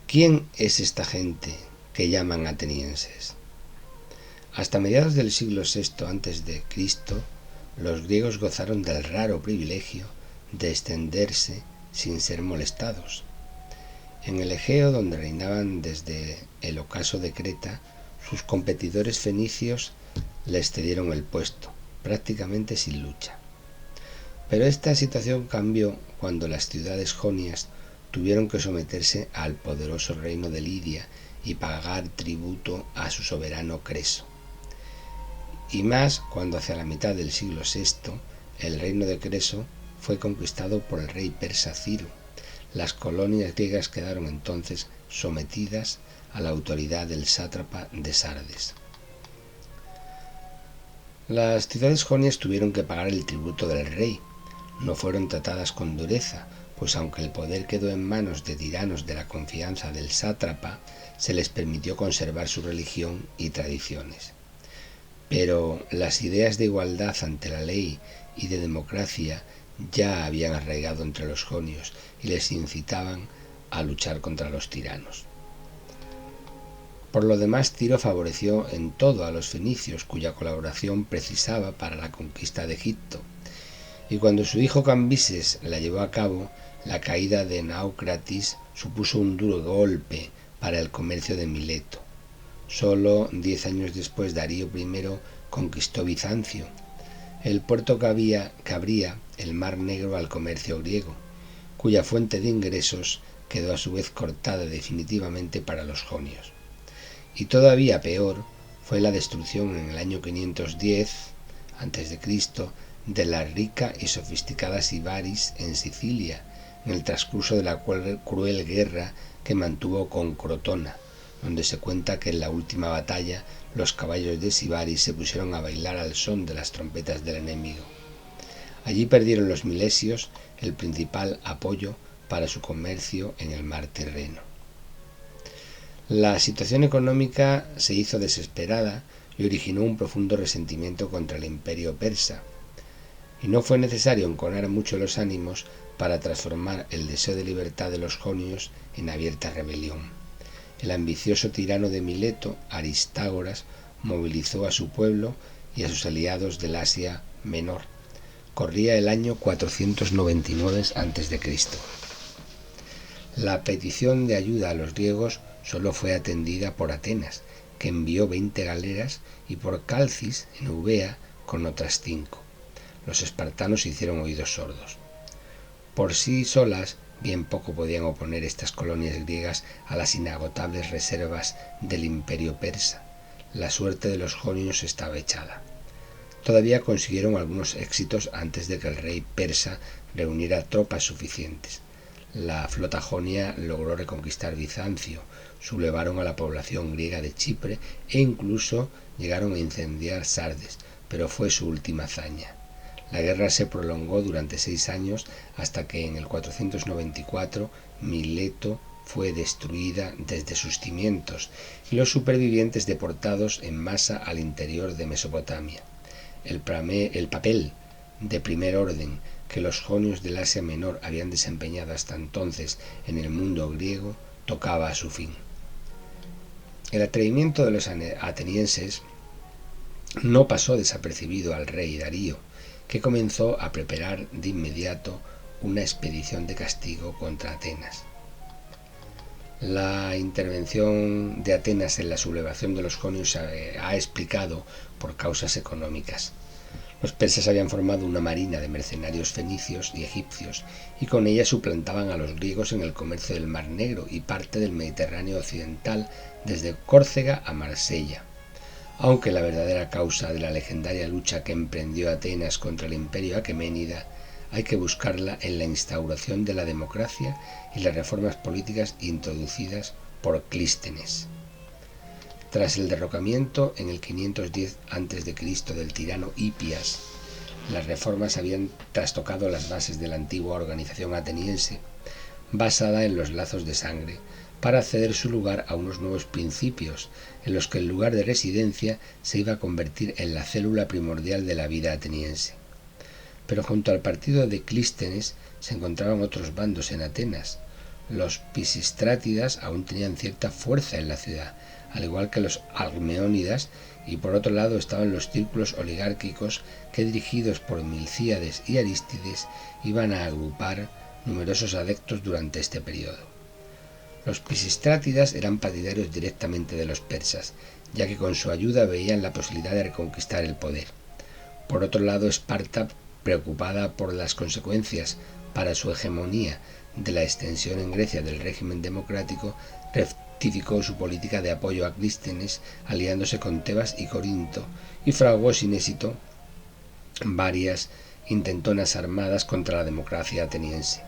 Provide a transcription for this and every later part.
¿Quién es esta gente que llaman atenienses? Hasta mediados del siglo VI a.C., los griegos gozaron del raro privilegio de extenderse sin ser molestados. En el Egeo, donde reinaban desde el ocaso de Creta, sus competidores fenicios les cedieron el puesto, prácticamente sin lucha. Pero esta situación cambió cuando las ciudades jonias tuvieron que someterse al poderoso reino de Lidia y pagar tributo a su soberano Creso. Y más cuando hacia la mitad del siglo VI el reino de Creso fue conquistado por el rey persa Ciro. Las colonias griegas quedaron entonces sometidas a la autoridad del sátrapa de Sardes. Las ciudades jonias tuvieron que pagar el tributo del rey. No fueron tratadas con dureza, pues aunque el poder quedó en manos de tiranos de la confianza del sátrapa, se les permitió conservar su religión y tradiciones. Pero las ideas de igualdad ante la ley y de democracia ya habían arraigado entre los jonios y les incitaban a luchar contra los tiranos. Por lo demás, Ciro favoreció en todo a los fenicios, cuya colaboración precisaba para la conquista de Egipto. Y cuando su hijo Cambises la llevó a cabo, la caída de Naucratis supuso un duro golpe para el comercio de Mileto. Solo 10 años después, Darío I conquistó Bizancio, el puerto que abría el Mar Negro al comercio griego, cuya fuente de ingresos quedó a su vez cortada definitivamente para los jonios. Y todavía peor fue la destrucción en el año 510 a.C. de la rica y sofisticada Sibaris en Sicilia, en el transcurso de la cruel guerra que mantuvo con Crotona, donde se cuenta que en la última batalla los caballos de Sibaris se pusieron a bailar al son de las trompetas del enemigo. Allí perdieron los milesios el principal apoyo para su comercio en el mar Tirreno. La situación económica se hizo desesperada y originó un profundo resentimiento contra el imperio persa. Y no fue necesario enconar mucho los ánimos para transformar el deseo de libertad de los jonios en abierta rebelión. El ambicioso tirano de Mileto, Aristágoras, movilizó a su pueblo y a sus aliados del Asia Menor. Corría el año 499 a.C. La petición de ayuda a los griegos solo fue atendida por Atenas, que envió 20 galeras, y por Calcis, en Eubea, con otras 5. Los espartanos hicieron oídos sordos. Por sí solas, bien poco podían oponer estas colonias griegas a las inagotables reservas del imperio persa. La suerte de los jonios estaba echada. Todavía consiguieron algunos éxitos antes de que el rey persa reuniera tropas suficientes. La flota jonia logró reconquistar Bizancio, sublevaron a la población griega de Chipre e incluso llegaron a incendiar Sardes, pero fue su última hazaña. La guerra se prolongó durante 6 años hasta que en el 494 Mileto fue destruida desde sus cimientos y los supervivientes deportados en masa al interior de Mesopotamia. El papel de primer orden que los jonios del Asia Menor habían desempeñado hasta entonces en el mundo griego tocaba a su fin. El atrevimiento de los atenienses no pasó desapercibido al rey Darío, que comenzó a preparar de inmediato una expedición de castigo contra Atenas. La intervención de Atenas en la sublevación de los jonios se ha explicado por causas económicas. Los persas habían formado una marina de mercenarios fenicios y egipcios, y con ella suplantaban a los griegos en el comercio del Mar Negro y parte del Mediterráneo occidental, desde Córcega a Marsella. Aunque la verdadera causa de la legendaria lucha que emprendió Atenas contra el imperio aqueménida hay que buscarla en la instauración de la democracia y las reformas políticas introducidas por Clístenes. Tras el derrocamiento en el 510 a.C. del tirano Hipias, las reformas habían trastocado las bases de la antigua organización ateniense, basada en los lazos de sangre, para ceder su lugar a unos nuevos principios, en los que el lugar de residencia se iba a convertir en la célula primordial de la vida ateniense. Pero junto al partido de Clístenes se encontraban otros bandos en Atenas, Los pisistrátidas aún tenían cierta fuerza en la ciudad, al igual que los alcmeónidas, y por otro lado estaban los círculos oligárquicos que, dirigidos por Milcíades y Arístides, iban a agrupar numerosos adeptos durante este periodo. Los pisistrátidas eran partidarios directamente de los persas, ya que con su ayuda veían la posibilidad de reconquistar el poder. Por otro lado, Esparta, preocupada por las consecuencias para su hegemonía de la extensión en Grecia del régimen democrático, rectificó su política de apoyo a Clístenes, aliándose con Tebas y Corinto, y fraguó sin éxito varias intentonas armadas contra la democracia ateniense,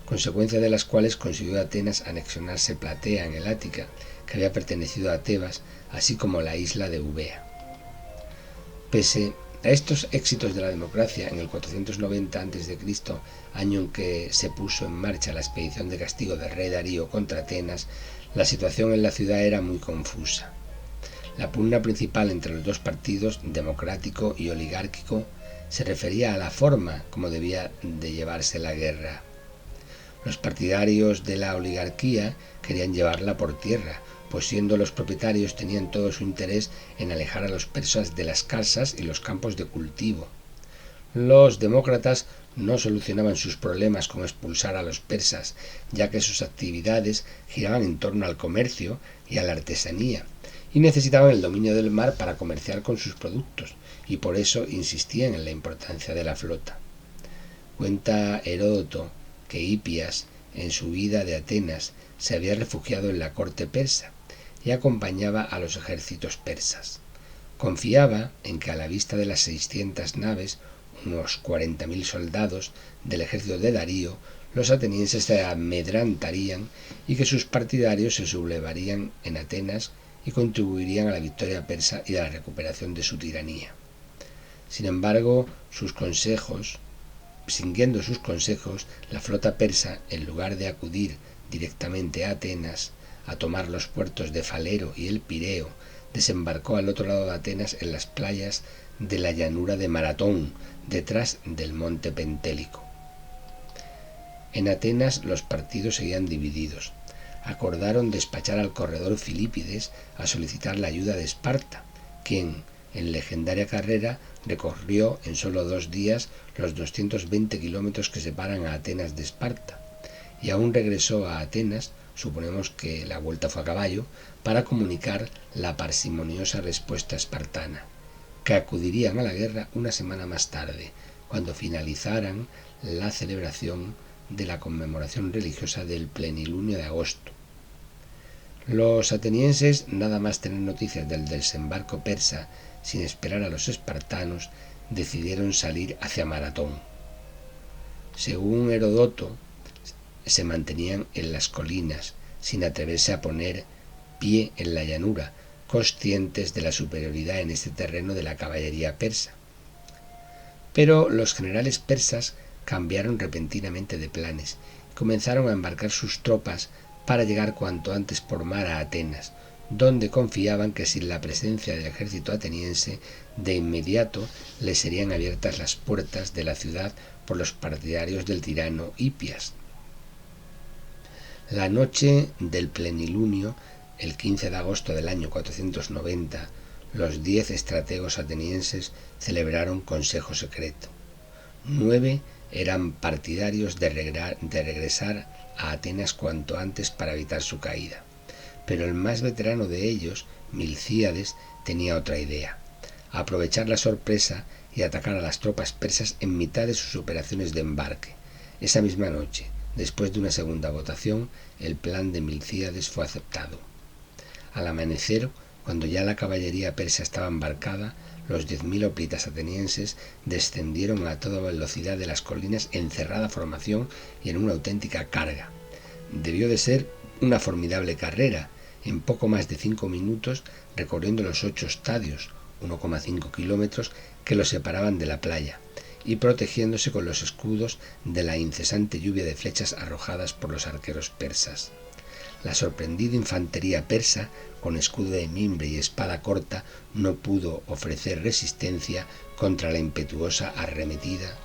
consecuencia de las cuales consiguió Atenas anexionarse Platea en el Ática, que había pertenecido a Tebas, así como la isla de Eubea. Pese a estos éxitos de la democracia, en el 490 a.C., año en que se puso en marcha la expedición de castigo del rey Darío contra Atenas, la situación en la ciudad era muy confusa. La pugna principal entre los dos partidos, democrático y oligárquico, se refería a la forma como debía de llevarse la guerra. Los partidarios de la oligarquía querían llevarla por tierra, pues siendo los propietarios tenían todo su interés en alejar a los persas de las casas y los campos de cultivo. Los demócratas no solucionaban sus problemas con expulsar a los persas, ya que sus actividades giraban en torno al comercio y a la artesanía, y necesitaban el dominio del mar para comerciar con sus productos, y por eso insistían en la importancia de la flota. Cuenta Heródoto que Hipias, en su huida de Atenas, se había refugiado en la corte persa y acompañaba a los ejércitos persas. Confiaba en que a la vista de las 600 naves, unos 40.000 soldados del ejército de Darío, los atenienses se amedrentarían y que sus partidarios se sublevarían en Atenas y contribuirían a la victoria persa y a la recuperación de su tiranía. Sin embargo, siguiendo sus consejos, la flota persa, en lugar de acudir directamente a Atenas a tomar los puertos de Falero y el Pireo, desembarcó al otro lado de Atenas en las playas de la llanura de Maratón, detrás del monte Pentélico. En Atenas los partidos seguían divididos. Acordaron despachar al corredor Filipides a solicitar la ayuda de Esparta, quien, en legendaria carrera, recorrió en solo 2 días los 220 kilómetros que separan a Atenas de Esparta, y aún regresó a Atenas, suponemos que la vuelta fue a caballo, para comunicar la parsimoniosa respuesta espartana, que acudirían a la guerra una semana más tarde, cuando finalizaran la celebración de la conmemoración religiosa del plenilunio de agosto. Los atenienses, nada más tener noticias del desembarco persa, sin esperar a los espartanos, decidieron salir hacia Maratón. Según Heródoto, se mantenían en las colinas, sin atreverse a poner pie en la llanura, conscientes de la superioridad en este terreno de la caballería persa. Pero los generales persas cambiaron repentinamente de planes y comenzaron a embarcar sus tropas para llegar cuanto antes por mar a Atenas, donde confiaban que sin la presencia del ejército ateniense, de inmediato les serían abiertas las puertas de la ciudad por los partidarios del tirano Hipias. La noche del plenilunio, el 15 de agosto del año 490, los 10 estrategos atenienses celebraron consejo secreto. 9 eran partidarios de regresar a Atenas cuanto antes para evitar su caída, pero el más veterano de ellos, Milcíades, tenía otra idea: aprovechar la sorpresa y atacar a las tropas persas en mitad de sus operaciones de embarque. Esa misma noche, después de una segunda votación, el plan de Milcíades fue aceptado. Al amanecer, cuando ya la caballería persa estaba embarcada, los 10.000 hoplitas atenienses descendieron a toda velocidad de las colinas en cerrada formación y en una auténtica carga. Debió de ser una formidable carrera, en poco más de 5 minutos recorriendo los 8 estadios, 1,5 kilómetros, que los separaban de la playa, y protegiéndose con los escudos de la incesante lluvia de flechas arrojadas por los arqueros persas. La sorprendida infantería persa, con escudo de mimbre y espada corta, no pudo ofrecer resistencia contra la impetuosa arremetida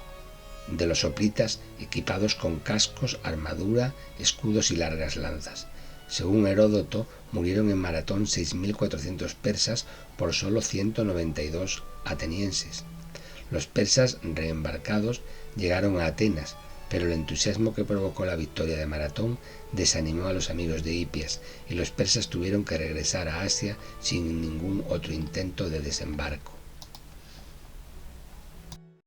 de los hoplitas equipados con cascos, armadura, escudos y largas lanzas. Según Heródoto, murieron en Maratón 6.400 persas por solo 192 atenienses. Los persas, reembarcados, llegaron a Atenas, pero el entusiasmo que provocó la victoria de Maratón desanimó a los amigos de Hipias y los persas tuvieron que regresar a Asia sin ningún otro intento de desembarco.